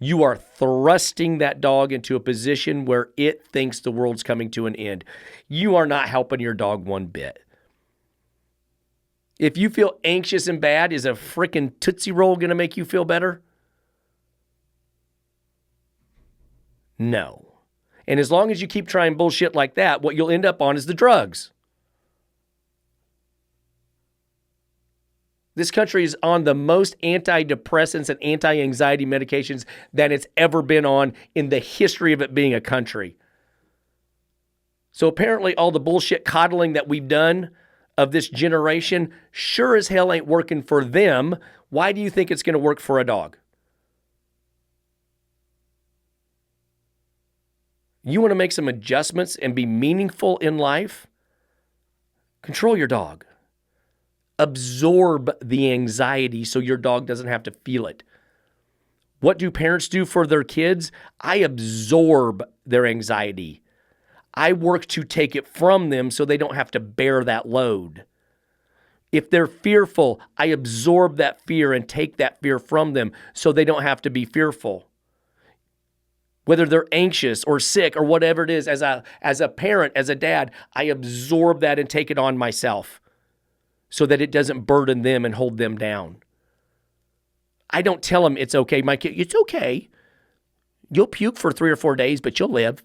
You are thrusting that dog into a position where it thinks the world's coming to an end. You are not helping your dog one bit. If you feel anxious and bad, is a freaking Tootsie Roll going to make you feel better? No. And as long as you keep trying bullshit like that, what you'll end up on is the drugs. This country is on the most antidepressants and anti-anxiety medications that it's ever been on in the history of it being a country. So apparently all the bullshit coddling that we've done of this generation sure as hell ain't working for them. Why do you think it's going to work for a dog? You want to make some adjustments and be meaningful in life? Control your dog. Absorb the anxiety so your dog doesn't have to feel it. What do parents do for their kids? I absorb their anxiety. I work to take it from them so they don't have to bear that load. If they're fearful, I absorb that fear and take that fear from them so they don't have to be fearful. Whether they're anxious or sick or whatever it is, as a parent, as a dad, I absorb that and take it on myself so that it doesn't burden them and hold them down. I don't tell them it's okay. My kid, it's okay. You'll puke for 3 or 4 days, but you'll live.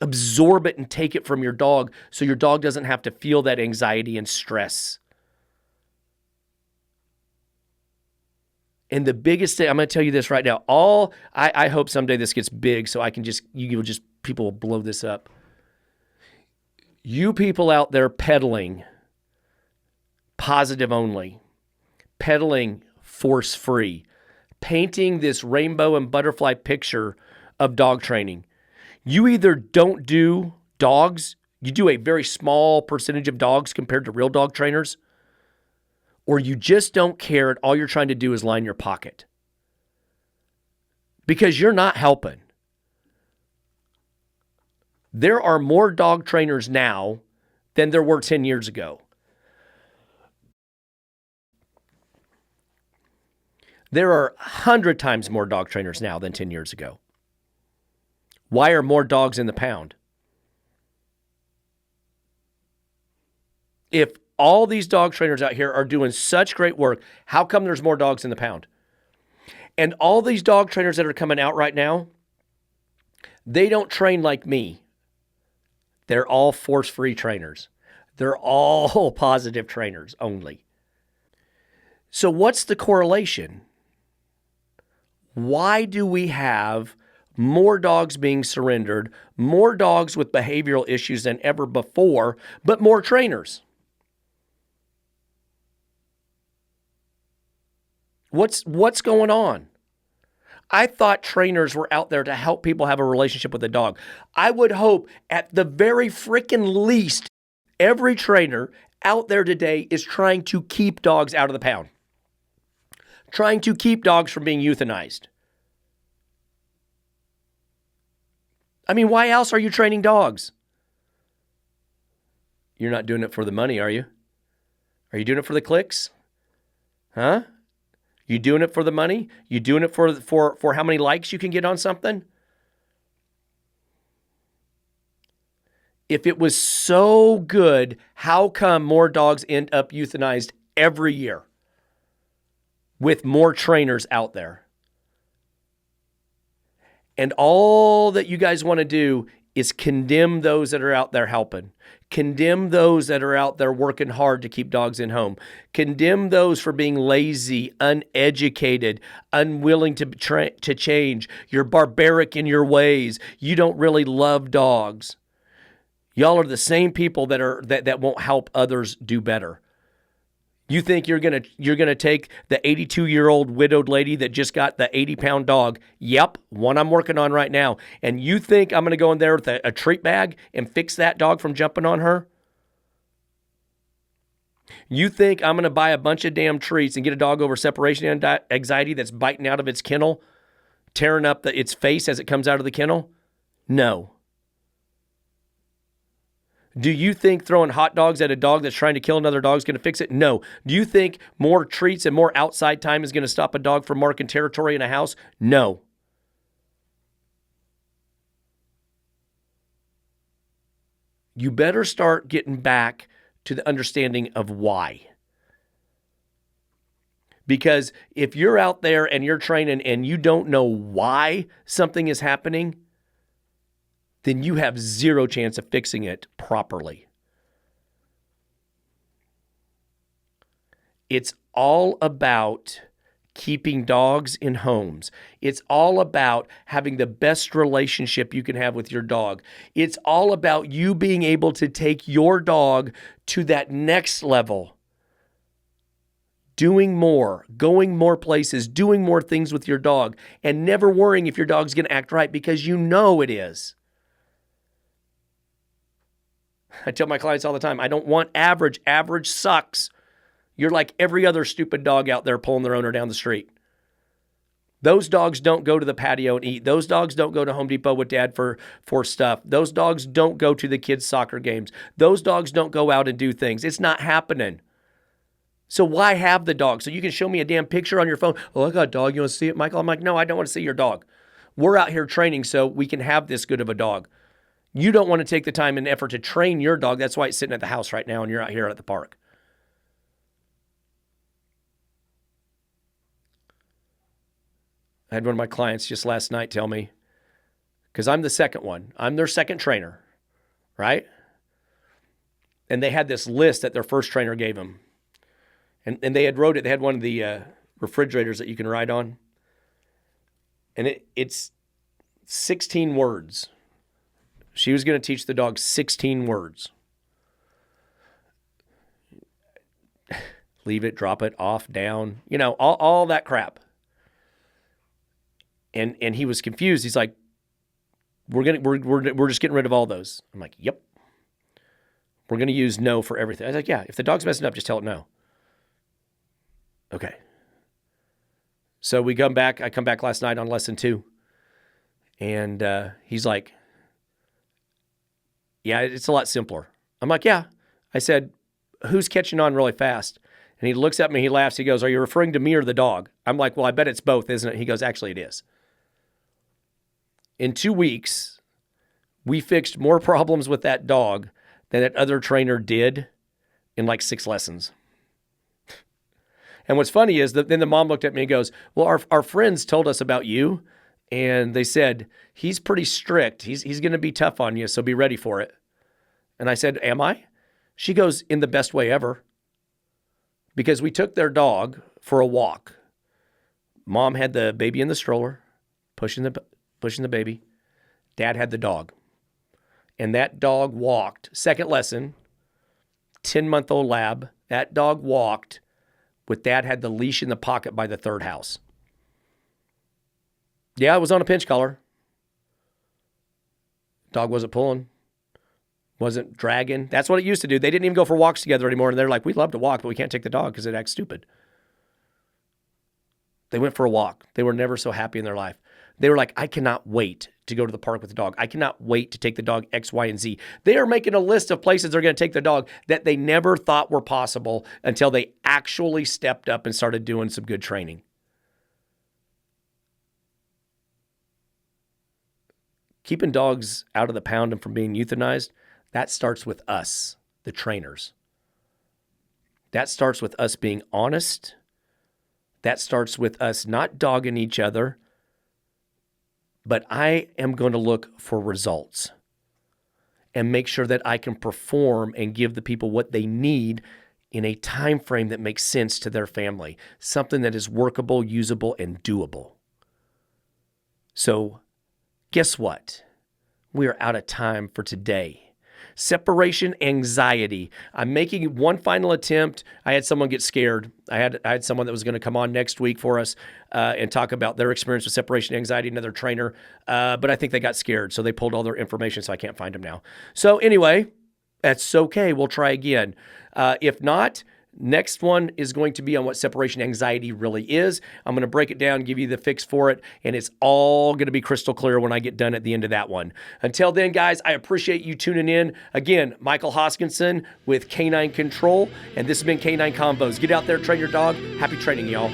Absorb it and take it from your dog so your dog doesn't have to feel that anxiety and stress. And the biggest thing, I'm going to tell you this right now. I hope someday this gets big so I can people will blow this up. You people out there peddling positive only, peddling force-free, painting this rainbow and butterfly picture of dog training. You either don't do dogs, you do a very small percentage of dogs compared to real dog trainers, or you just don't care and all you're trying to do is line your pocket. Because you're not helping. There are more dog trainers now than there were 10 years ago. There are 100 times more dog trainers now than 10 years ago. Why are more dogs in the pound? If all these dog trainers out here are doing such great work, how come there's more dogs in the pound? And all these dog trainers that are coming out right now, they don't train like me. They're all force-free trainers. They're all positive trainers only. So what's the correlation? Why do we have more dogs being surrendered, more dogs with behavioral issues than ever before, but more trainers? What's going on? I thought trainers were out there to help people have a relationship with a dog. I would hope at the very freaking least, every trainer out there today is trying to keep dogs out of the pound, trying to keep dogs from being euthanized. I mean, why else are you training dogs? You're not doing it for the money, are you? Are you doing it for the clicks? Huh? You doing it for the money? You doing it for how many likes you can get on something? If it was so good, how come more dogs end up euthanized every year with more trainers out there? And all that you guys want to do is condemn those that are out there helping. Condemn those that are out there working hard to keep dogs in home. Condemn those for being lazy, uneducated, unwilling to change. You're barbaric in your ways. You don't really love dogs. Y'all are the same people that won't help others do better. You think you're gonna take the 82-year-old widowed lady that just got the 80-pound dog? Yep, one I'm working on right now. And you think I'm gonna go in there with a treat bag and fix that dog from jumping on her? You think I'm gonna buy a bunch of damn treats and get a dog over separation anxiety that's biting out of its kennel, tearing up its face as it comes out of the kennel? No. Do you think throwing hot dogs at a dog that's trying to kill another dog is going to fix it? No. Do you think more treats and more outside time is going to stop a dog from marking territory in a house? No. You better start getting back to the understanding of why. Because if you're out there and you're training and you don't know why something is happening, then you have zero chance of fixing it properly. It's all about keeping dogs in homes. It's all about having the best relationship you can have with your dog. It's all about you being able to take your dog to that next level. Doing more, going more places, doing more things with your dog, and never worrying if your dog's going to act right because you know it is. I tell my clients all the time, I don't want average. Average sucks. You're like every other stupid dog out there pulling their owner down the street. Those dogs don't go to the patio and eat. Those dogs don't go to Home Depot with dad for stuff. Those dogs don't go to the kids' soccer games. Those dogs don't go out and do things. It's not happening. So why have the dog? So you can show me a damn picture on your phone. Oh, I got a dog. You want to see it, Michael? I'm like, no, I don't want to see your dog. We're out here training so we can have this good of a dog. You don't want to take the time and effort to train your dog. That's why it's sitting at the house right now and you're out here at the park. I had one of my clients just last night tell me, because I'm the second one. I'm their second trainer, right? And they had this list that their first trainer gave them. And they had wrote it. They had one of the refrigerators that you can ride on. And it's 16 words. She was going to teach the dog 16 words. Leave it, drop it, off, down, all that crap. And he was confused. He's like, we're just getting rid of all those. I'm like, yep. We're going to use no for everything. I was like, yeah, if the dog's messing up, just tell it no. Okay. So I come back last night on lesson 2. And he's like, yeah, it's a lot simpler. I'm like, yeah. I said, who's catching on really fast? And he looks at me, he laughs, he goes, are you referring to me or the dog? I'm like, well, I bet it's both, isn't it? He goes, actually it is. In 2 weeks, we fixed more problems with that dog than that other trainer did in like 6 lessons. And what's funny is that then the mom looked at me and goes, well, our friends told us about you, and they said, he's pretty strict. He's going to be tough on you, so be ready for it. And I said, am I? She goes, in the best way ever. Because we took their dog for a walk. Mom had the baby in the stroller, pushing the baby. Dad had the dog. And that dog walked. Second lesson, 10-month-old lab. That dog walked with Dad had the leash in the pocket by the third house. Yeah, it was on a pinch collar. Dog wasn't pulling. Wasn't dragging. That's what it used to do. They didn't even go for walks together anymore. And they're like, we love to walk, but we can't take the dog because it acts stupid. They went for a walk. They were never so happy in their life. They were like, I cannot wait to go to the park with the dog. I cannot wait to take the dog X, Y, and Z. They are making a list of places they're going to take the dog that they never thought were possible until they actually stepped up and started doing some good training. Keeping dogs out of the pound and from being euthanized, that starts with us, the trainers. That starts with us being honest. That starts with us not dogging each other, but I am going to look for results and make sure that I can perform and give the people what they need in a time frame that makes sense to their family, something that is workable, usable, and doable. So guess what? We are out of time for today. Separation anxiety. I'm making one final attempt. I had someone get scared. I had someone that was going to come on next week for us and talk about their experience with separation anxiety, another trainer. But I think they got scared, so they pulled all their information, so I can't find them now. So anyway, that's okay. We'll try again. If not, next one is going to be on what separation anxiety really is. I'm going to break it down, give you the fix for it, and it's all going to be crystal clear when I get done at the end of that one. Until then, guys, I appreciate you tuning in. Again, Michael Hoskinson with K9 Control, and this has been K9 Convos. Get out there, train your dog. Happy training, y'all.